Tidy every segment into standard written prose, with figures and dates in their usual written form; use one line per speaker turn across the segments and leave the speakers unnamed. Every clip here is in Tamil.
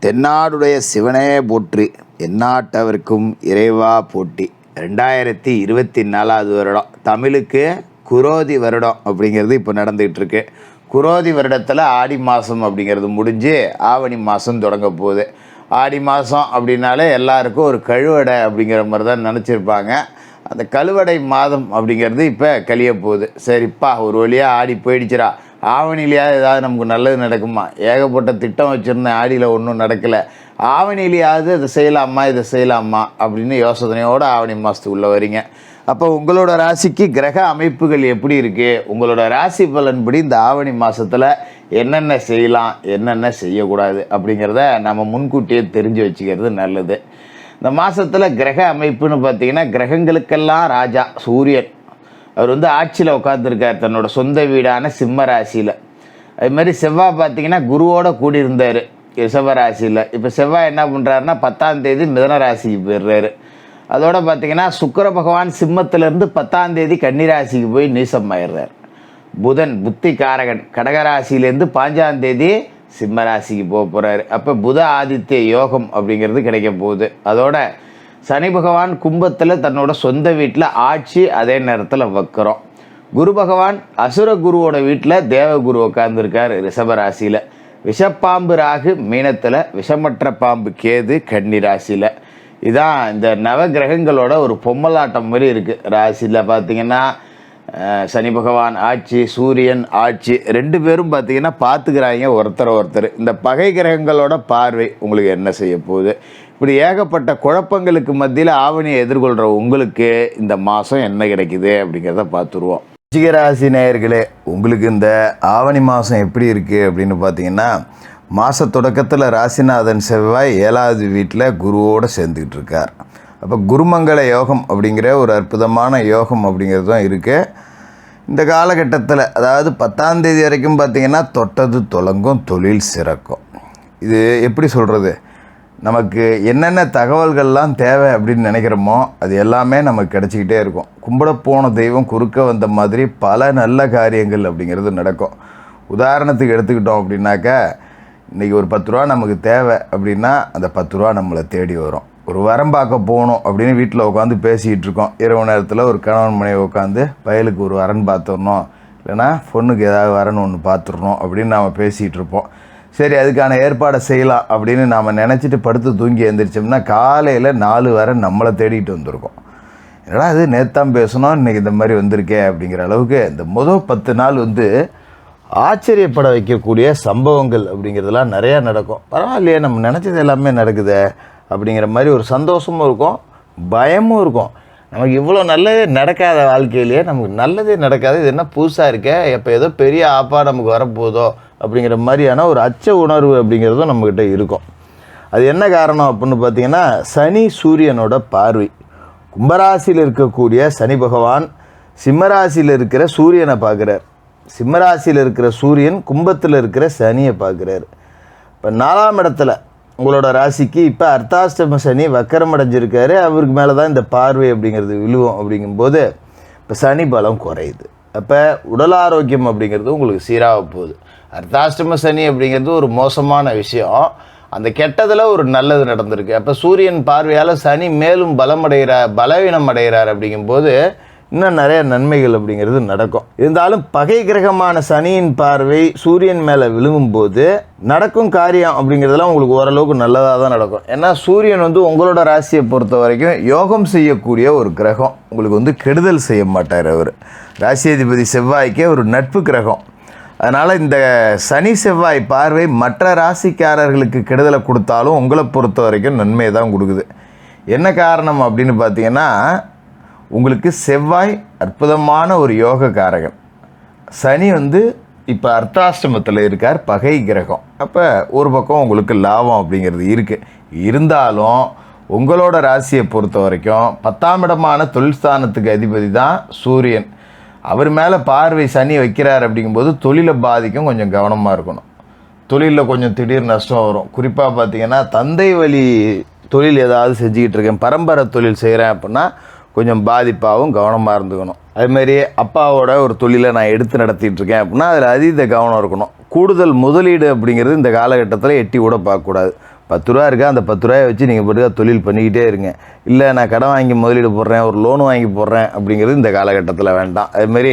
தென்னாடுடைய சிவனே போற்றி, எந்நாட்டவர்க்கும் இறைவா போற்றி. 2024 வருடம் தமிழுக்கு குரோதி வருடம் அப்படிங்கிறது இப்போ நடந்துகிட்டு இருக்கு. குரோதி வருடத்தில் ஆடி மாதம் அப்படிங்கிறது முடிஞ்சு ஆவணி மாதம் தொடங்க போகுது. ஆடி மாதம் அப்படின்னாலே எல்லாருக்கும் ஒரு கழுவடை அப்படிங்கிற மாதிரி தான் நினச்சிருப்பாங்க. அந்த கழுவடை மாதம் அப்படிங்கிறது இப்போ கழிய போகுது. சரிப்பா, ஒரு வழியாக ஆடி போயிடுச்சுரா, ஆவணிலையா ஏதாவது நமக்கு நல்லது நடக்குமா? ஏகப்பட்ட திட்டம் வச்சுருந்தேன், ஆடியில் ஒன்றும் நடக்கலை. ஆவணிலையாவது இதை செய்யலாமா இதை செய்யலாமா அப்படின்னு யோசனையோடு ஆவணி மாதத்துக்குள்ளே வரீங்க. அப்போ உங்களோட ராசிக்கு கிரக அமைப்புகள் எப்படி இருக்குது, உங்களோட ராசி பலன்படி இந்த ஆவணி மாதத்தில் என்னென்ன செய்யலாம் என்னென்ன செய்யக்கூடாது அப்படிங்கிறத நம்ம முன்கூட்டியே தெரிஞ்சு வச்சுக்கிறது நல்லது. இந்த மாதத்தில் கிரக அமைப்புன்னு பார்த்தீங்கன்னா, கிரகங்களுக்கெல்லாம் ராஜா சூரியன். அவர் ஆட்சியில் உட்காந்துருக்கார் தன்னோட சொந்த வீடான சிம்ம ராசியில். அதுமாதிரி செவ்வாய் பார்த்திங்கன்னா குருவோடு கூடியிருந்தார் ரிஷப ராசியில். இப்போ செவ்வாய் என்ன பண்ணுறாருன்னா 10ஆம் தேதி மிதன ராசிக்கு போயிடுறாரு. அதோடு பார்த்திங்கன்னா சுக்கிர பகவான் சிம்மத்திலேருந்து 10ஆம் தேதி கன்னிராசிக்கு போய் நீசமாயிடுறார். புதன் புத்தி காரகன் கடகராசிலேருந்து 5ஆம் தேதி சிம்ம ராசிக்கு போக போகிறாரு. அப்போ புத ஆதித்ய யோகம் அப்படிங்கிறது கிடைக்க போகுது. அதோட சனி பகவான் கும்பத்தில் தன்னோட சொந்த வீட்டில் ஆட்சி, அதே நேரத்தில் வக்கரம். குரு பகவான் அசுர குருவோட வீட்டில் தேவகுரு உட்கார்ந்துருக்கார் ரிஷபராசியில். விஷப்பாம்பு ராகு மீனத்தில், விஷமற்ற பாம்பு கேது கன்னி ராசியில். இதான் இந்த நவகிரகங்களோட ஒரு பொம்மலாட்டம் மாதிரி இருக்குது. ராசியில் பார்த்திங்கன்னா சனி பகவான் ஆட்சி, சூரியன் ஆட்சி, 2 பேரும் பார்த்திங்கன்னா பார்த்துக்கிறாங்க ஒருத்தர். இந்த பகை கிரகங்களோட பார்வை உங்களுக்கு என்ன செய்ய போகுது? இப்படி ஏகப்பட்ட குழப்பங்களுக்கு மத்தியில் ஆவணியை எதிர்கொள்கிற உங்களுக்கு இந்த மாதம் என்ன கிடைக்குது அப்படிங்கிறத பார்த்துருவோம். ரிஷிகராசி நேயர்களே, உங்களுக்கு இந்த ஆவணி மாதம் எப்படி இருக்குது அப்படின்னு பார்த்தீங்கன்னா, மாத தொடக்கத்தில் ராசிநாதன் செவ்வாய் 7வது வீட்டில் குருவோடு சேர்ந்துக்கிட்டு இருக்கார். அப்போ குருமங்கள யோகம் அப்படிங்கிற ஒரு அற்புதமான யோகம் அப்படிங்கிறது தான் இருக்குது இந்த காலகட்டத்தில். அதாவது 10ஆம் தேதி வரைக்கும் பார்த்திங்கன்னா தொட்டது தொடங்கும், தொழில் சிறக்கும். இது எப்படி சொல்கிறது, நமக்கு என்னென்ன தகவல்கள்லாம் தேவை அப்படின்னு நினைக்கிறோமோ அது எல்லாமே நமக்கு கிடச்சிக்கிட்டே இருக்கும். கும்பிட போன தெய்வம் குறுக்க வந்த மாதிரி பல நல்ல காரியங்கள் அப்படிங்கிறது நடக்கும். உதாரணத்துக்கு எடுத்துக்கிட்டோம் அப்படின்னாக்கா, இன்றைக்கி ஒரு 10 ரூபா நமக்கு தேவை அப்படின்னா அந்த 10 ரூபா நம்மளை தேடி வரும். ஒரு வரம் பார்க்க போகணும் அப்படின்னு வீட்டில் உட்காந்து பேசிகிட்டு இருக்கோம். இரவு நேரத்தில் ஒரு கணவன் மனைவி உட்காந்து பயலுக்கு ஒரு வரன் பார்த்துடணும், இல்லைனா பொண்ணுக்கு ஏதாவது வரன் ஒன்று பார்த்துடணும் அப்படின்னு நாம் பேசிகிட்டு இருப்போம். சரி, அதுக்கான ஏற்பாடை செய்யலாம் அப்படின்னு நாம் நினச்சிட்டு படுத்து தூங்கி எழுந்திரிச்சோம்னா காலையில் 4 வரன் நம்மளை தேடிட்டு வந்திருக்கோம். ஏன்னா அது நேத்தான் பேசணும், இன்றைக்கி இந்த மாதிரி வந்திருக்கே அப்படிங்கிற அளவுக்கு இந்த முதல் 10 நாள் ஆச்சரியப்பட வைக்கக்கூடிய சம்பவங்கள் அப்படிங்கிறதுலாம் நிறையா நடக்கும். பரவாயில்லையே, நம்ம நினச்சது எல்லாமே நடக்குது அப்படிங்கிற மாதிரி ஒரு சந்தோஷமும் இருக்கும், பயமும் இருக்கும். நமக்கு இவ்வளோ நல்லதே நடக்காத வாழ்க்கையிலேயே நமக்கு நல்லதே நடக்காது, இது என்ன புதுசாக இருக்கே, இப்போ ஏதோ பெரிய ஆப்பா நமக்கு வரப்போதோ அப்படிங்கிற மாதிரியான ஒரு அச்ச உணர்வு அப்படிங்கிறதும் நம்மக்கிட்ட இருக்கும். அது என்ன காரணம் அப்படின்னு பார்த்திங்கன்னா, சனி சூரியனோட பார்வை. கும்பராசியில் இருக்கக்கூடிய சனி பகவான் சிம்மராசியில் இருக்கிற சூரியனை பார்க்குறார். சிம்மராசியில் இருக்கிற சூரியன் கும்பத்தில் இருக்கிற சனியை பார்க்குறாரு. இப்போ 4ஆம் இடத்துல உங்களோட ராசிக்கு இப்போ அர்த்தாஷ்டம சனி வக்கரம் அடைஞ்சிருக்காரு. அவருக்கு மேலே தான் இந்த பார்வை அப்படிங்கிறது விழுவும். அப்படிங்கும்போது இப்போ சனி பலம் குறையுது. அப்போ உடல் ஆரோக்கியம் அப்படிங்கிறது உங்களுக்கு சீராக போகுது. அர்த்தாஷ்டம சனி அப்படிங்கிறது ஒரு மோசமான விஷயம். அந்த கெட்டதில் ஒரு நல்லது நடந்திருக்கு. அப்போ சூரியன் பார்வையால் சனி மேலும் பலவீனம் அடைகிறார். அப்படிங்கும்போது இன்னும் நிறைய நன்மைகள் அப்படிங்கிறது நடக்கும். இருந்தாலும் பகை கிரகமான சனியின் பார்வை சூரியன் மேலே விழுங்கும்போது நடக்கும் காரியம் அப்படிங்கிறதுலாம் உங்களுக்கு ஓரளவுக்கு நல்லதாக தான் நடக்கும். ஏன்னா சூரியன் உங்களோட ராசியை பொறுத்த வரைக்கும் யோகம் செய்யக்கூடிய ஒரு கிரகம். உங்களுக்கு கெடுதல் செய்ய மாட்டார். அவர் ராசியாதிபதி செவ்வாய்க்கே ஒரு நட்பு கிரகம். அதனால் இந்த சனி செவ்வாய் பார்வை மற்ற ராசிக்காரர்களுக்கு கெடுதலை கொடுத்தாலும் உங்களை பொறுத்த வரைக்கும் நன்மையை தான் கொடுக்குது. என்ன காரணம் அப்படின்னு பார்த்தீங்கன்னா, உங்களுக்கு செவ்வாய் அற்புதமான ஒரு யோக காரகன். சனி இப்போ அர்த்தாஷ்டமத்தில் இருக்கார், பகை கிரகம். அப்போ ஒரு பக்கம் உங்களுக்கு லாபம் அப்படிங்கிறது இருக்குது. இருந்தாலும் உங்களோட ராசியை பொறுத்த வரைக்கும் 10ஆம் இடமான தொழில் ஸ்தானத்துக்கு அதிபதி தான் சூரியன். அவர் மேலே பார்வை சனி வைக்கிறார். அப்படிங்கும்போது தொழிலை பாதிக்கும், கொஞ்சம் கவனமாக இருக்கணும். தொழிலில் கொஞ்சம் திடீர் நஷ்டம் வரும். குறிப்பாக பார்த்திங்கன்னா, தந்தை வழி தொழில் ஏதாவது செஞ்சுக்கிட்டு இருக்கேன், பரம்பரை தொழில் செய்கிறேன் அப்படின்னா கொஞ்சம் பாதிப்பாகவும் கவனமாக இருந்துக்கணும். அதுமாரி அப்பாவோட ஒரு தொழிலை நான் எடுத்து நடத்திட்டு இருக்கேன் அப்படின்னா அதில் அதீத கவனம் இருக்கணும். கூடுதல் முதலீடு அப்படிங்கிறது இந்த காலகட்டத்தில் எட்டி கூட பார்க்கக்கூடாது. 10 ரூபா இருக்கா, அந்த 10 ரூபாயை வச்சு நீங்கள் பாட்டுக்கா தொழில் பண்ணிக்கிட்டே இருங்க. இல்லை நான் கடன் வாங்கி முதலீடு போடுறேன், ஒரு லோன் வாங்கி போடுறேன் அப்படிங்கிறது இந்த காலகட்டத்தில் வேண்டாம். அதுமாரி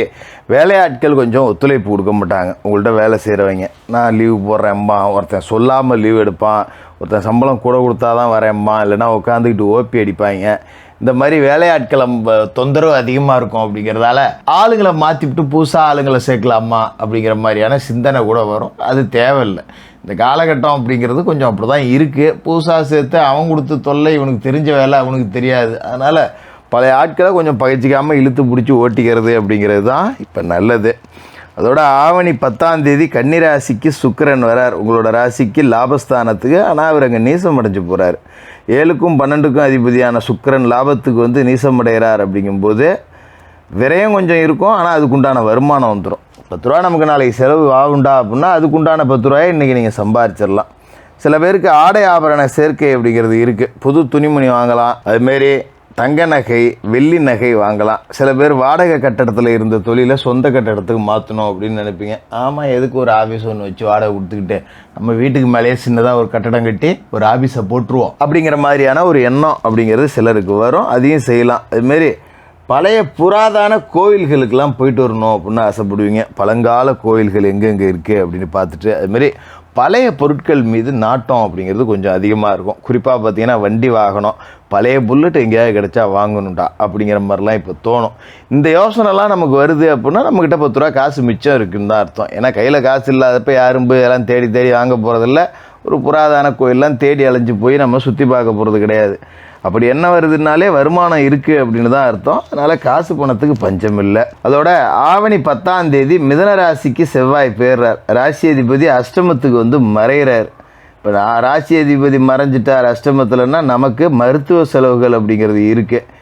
வேலையாட்கள் கொஞ்சம் ஒத்துழைப்பு கொடுக்க மாட்டாங்க. உங்கள்கிட்ட வேலை செய்கிறவங்க, நான் லீவு போடுறேன்மா, ஒருத்தன் சொல்லாமல் லீவ் எடுப்பான், ஒருத்தன் சம்பளம் கூட கொடுத்தா தான் வரேம்மா, இல்லைனா உட்காந்துக்கிட்டு ஓபி அடிப்பாங்க. இந்த மாதிரி வேலையாட்களை தொந்தரவு அதிகமாக இருக்கும். அப்படிங்கிறதால ஆளுங்களை மாற்றிவிட்டு புதுசாக ஆளுங்களை சேர்க்கலாமா அப்படிங்கிற மாதிரியான சிந்தனை கூட வரும். அது தேவையில்லை. இந்த காலகட்டம் அப்படிங்கிறது கொஞ்சம் அப்படி தான் இருக்குது. புதுசாக சேர்த்து அவன் கொடுத்து தொல்லை, இவனுக்கு தெரிஞ்ச வேலை அவனுக்கு தெரியாது. அதனால் பழைய ஆட்களை கொஞ்சம் பகிச்சிக்காமல் இழுத்து பிடிச்சி ஓட்டிக்கிறது அப்படிங்கிறது தான் இப்போ நல்லது. அதோட ஆவணி 10ஆம் தேதி கன்னி ராசிக்கு சுக்கிரன் வரார், உங்களோட ராசிக்கு லாபஸ்தானத்துக்கு. ஆனால் அவர் அங்கே நீசம் அடைஞ்சு போகிறார். 7க்கும் 12க்கும் அதிபதியான சுக்கிரன் லாபத்துக்கு வந்து நீசம் அடைகிறார். அப்படிங்கும்போது விரயம் கொஞ்சம் இருக்கும், ஆனால் அதுக்குண்டான வருமானம் வந்துடும். 10 ரூபா நமக்கு நாளைக்கு செலவு ஆகுண்டா அப்படின்னா அதுக்குண்டான 10 ரூபாயை இன்றைக்கி நீங்கள் சம்பாதிச்சிடலாம். சில பேருக்கு ஆடை ஆபரண சேர்க்கை அப்படிங்கிறது இருக்குது. புது துணிமணி வாங்கலாம், அதுமாரி தங்க நகை, வெள்ளி நகை வாங்கலாம். சில பேர் வாடகை கட்டடத்தில் இருந்த தொழிலை சொந்த கட்டடத்துக்கு மாற்றணும் அப்படின்னு நினைப்பீங்க. ஆமாம், எதுக்கு ஒரு ஆஃபீஸ் ஒன்று வச்சு வாடகை கொடுத்துக்கிட்டு நம்ம வீட்டுக்கு மேலேயே சின்னதாக ஒரு கட்டடம் கட்டி ஒரு ஆஃபீஸை போட்டுருவோம் அப்படிங்கிற மாதிரியான ஒரு எண்ணம் அப்படிங்கிறது சிலருக்கு வரும். அதையும் செய்யலாம். அதுமாரி பழைய புராதான கோயில்களுக்கெல்லாம் போயிட்டு வரணும் அப்படின்னு ஆசைப்படுவீங்க. பழங்கால கோயில்கள் எங்கெங்கே இருக்குது அப்படின்னு பார்த்துட்டு அதுமாரி பழைய பொருட்கள் மீது நாட்டம் அப்படிங்கிறது கொஞ்சம் அதிகமாக இருக்கும். குறிப்பாக பார்த்திங்கன்னா வண்டி வாகனம், பழைய புல்லட் எங்கேயாவது கிடச்சா வாங்கணுண்டா அப்படிங்கிற மாதிரிலாம் இப்போ தோணும். இந்த யோசனைலாம் நமக்கு வருது அப்படின்னா நம்மக்கிட்ட 10 ரூபா காசு மிச்சம் இருக்குன்னு தான் அர்த்தம். ஏன்னா கையில் காசு இல்லாதப்ப யாரும் போய் எல்லாம் தேடி தேடி வாங்க போகிறதில்ல. ஒரு புராதான கோயிலெலாம் தேடி அலைஞ்சு போய் நம்ம சுற்றி பார்க்க போகிறது கிடையாது. அப்படி என்ன வருதுனாலே வருமானம் இருக்குது அப்படின்னு தான் அர்த்தம். அதனால் காசு பணத்துக்கு பஞ்சம் இல்லை. அதோட ஆவணி 10ஆம் தேதி மிதன ராசிக்கு செவ்வாய் பேர்றார். ராசி அதிபதி அஷ்டமத்துக்கு வந்து மறைகிறார். இப்போ ராசி அதிபதி மறைஞ்சிட்டார் அஷ்டமத்தில்னா நமக்கு மருத்துவ செலவுகள் அப்படிங்கிறது இருக்குது.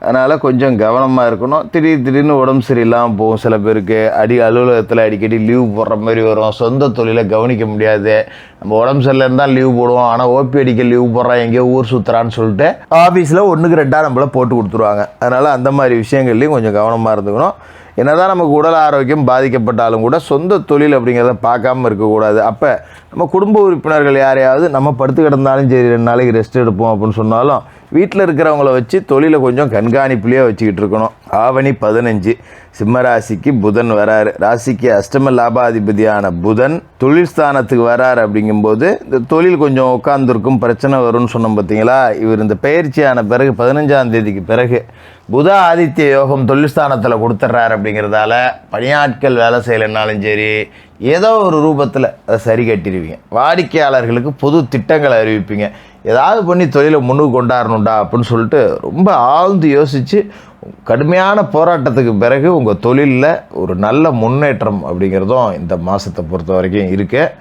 அதனால் கொஞ்சம் கவனமாக இருக்கணும். திடீர்னு உடம்பு சரியில்லாமல் போகும். சில பேருக்கு அலுவலகத்தில் அடிக்கடி லீவு போடுற மாதிரி வரும். சொந்த தொழிலை கவனிக்க முடியாது. நம்ம உடம்பு சரியில்லை இருந்தால் லீவு போடுவோம், ஆனால் ஓபி அடிக்க லீவு போடுறான், எங்கேயோ ஊர் சுற்றுறான்னு சொல்லிட்டு ஆஃபீஸில் 1க்கு 2 நம்மளை போட்டு கொடுத்துருவாங்க. அதனால் அந்த மாதிரி விஷயங்கள்லையும் கொஞ்சம் கவனமாக இருந்துக்கணும். என்னதான் நமக்கு உடல் ஆரோக்கியம் பாதிக்கப்பட்டாலும் கூட சொந்த தொழில் அப்படிங்கிறத பார்க்காம இருக்கக்கூடாது. அப்போ நம்ம குடும்ப உறுப்பினர்கள் யாரையாவது நம்ம படுத்து கிடந்தாலும் சரி 2 நாளைக்கு ரெஸ்ட் எடுப்போம் அப்படின்னு சொன்னாலும் வீட்டில் இருக்கிறவங்கள வச்சு தொழிலை கொஞ்சம் கண்காணிப்புலேயே வச்சுக்கிட்டு இருக்கணும். ஆவணி 15 சிம்ம ராசிக்கு புதன் வராரு. ராசிக்கு அஷ்டம லாபாதிபதியான புதன் தொழில் ஸ்தானத்துக்கு வராரு. அப்படிங்கும்போது இந்த தொழில் கொஞ்சம் உட்காந்துருக்கும், பிரச்சனை வரும்னு சொன்னோம் பார்த்தீங்களா. இவர் இந்த பயிற்சியான பிறகு 15ஆம் தேதிக்கு பிறகு புத ஆதித்ய யோகம் தொழில் ஸ்தானத்தில் கொடுத்துட்றாரு. அப்படிங்கிறதால பணியாட்கள் வேலை செய்யலைன்னாலும் சரி ஏதோ ஒரு ரூபத்தில் அதை சரி கட்டிடுவீங்க. வாடிக்கையாளர்களுக்கு புது திட்டங்களை அறிவிப்பீங்க. ஏதாவது பண்ணி தொழிலை முன்னுக்கு கொண்டாடணுண்டா அப்படின்னு சொல்லிட்டு ரொம்ப ஆழ்ந்து யோசித்து கடுமையான போராட்டத்துக்கு பிறகு உங்கள் தொழிலில் ஒரு நல்ல முன்னேற்றம் அப்படிங்கிறதும் இந்த மாதத்தை பொறுத்த வரைக்கும் இருக்குது.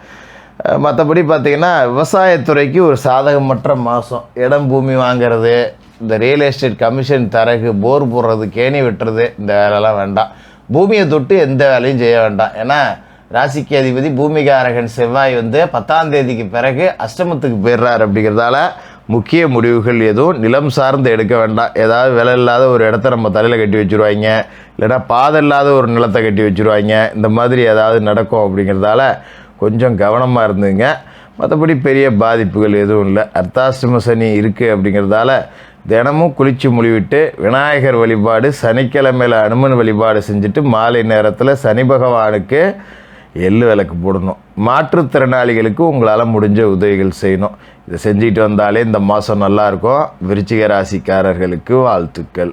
மற்றபடி பார்த்திங்கன்னா விவசாயத்துறைக்கு ஒரு சாதகமற்ற மாதம். இடம் பூமி வாங்கிறது, இந்த ரியல் எஸ்டேட் கமிஷன் தரகு, போர் போடுறது, கேணி வெட்டுறது, இந்த வேலைலாம் வேண்டாம். பூமியை தொட்டு எந்த வேலையும் செய்ய வேண்டாம். ஏன்னா ராசிக்கு அதிபதி பூமிகாரகன் செவ்வாய் வந்து 10ஆம் தேதிக்கு பிறகு அஷ்டமத்துக்கு போயிடுறார். அப்படிங்கிறதால முக்கிய முடிவுகள் எதுவும் நிலம் சார்ந்து எடுக்க வேண்டாம். ஏதாவது விலை இல்லாத ஒரு இடத்த நம்ம தலையில் கட்டி வச்சுருவாங்க, இல்லைனா பாதை இல்லாத ஒரு நிலத்தை கட்டி வச்சுருவாங்க. இந்த மாதிரி ஏதாவது நடக்கும். அப்படிங்கிறதால கொஞ்சம் கவனமாக இருந்துங்க. மற்றபடி பெரிய பாதிப்புகள் எதுவும் இல்லை. அர்த்தாஷ்டம சனி இருக்குது. அப்படிங்கிறதால தினமும் குளித்து முழிவிட்டு விநாயகர் வழிபாடு, சனிக்கிழமையில் அனுமன் வழிபாடு செஞ்சுட்டு மாலை நேரத்தில் சனி பகவானுக்கு எள்ளு விளக்கு போடணும். மாற்றுத்திறனாளிகளுக்கு உங்களால் முடிஞ்ச உதவிகள் செய்யணும். இதை செஞ்சுக்கிட்டு வந்தாலே இந்த மாதம் நல்லாயிருக்கும். விருச்சிக ராசிக்காரர்களுக்கு வாழ்த்துக்கள்.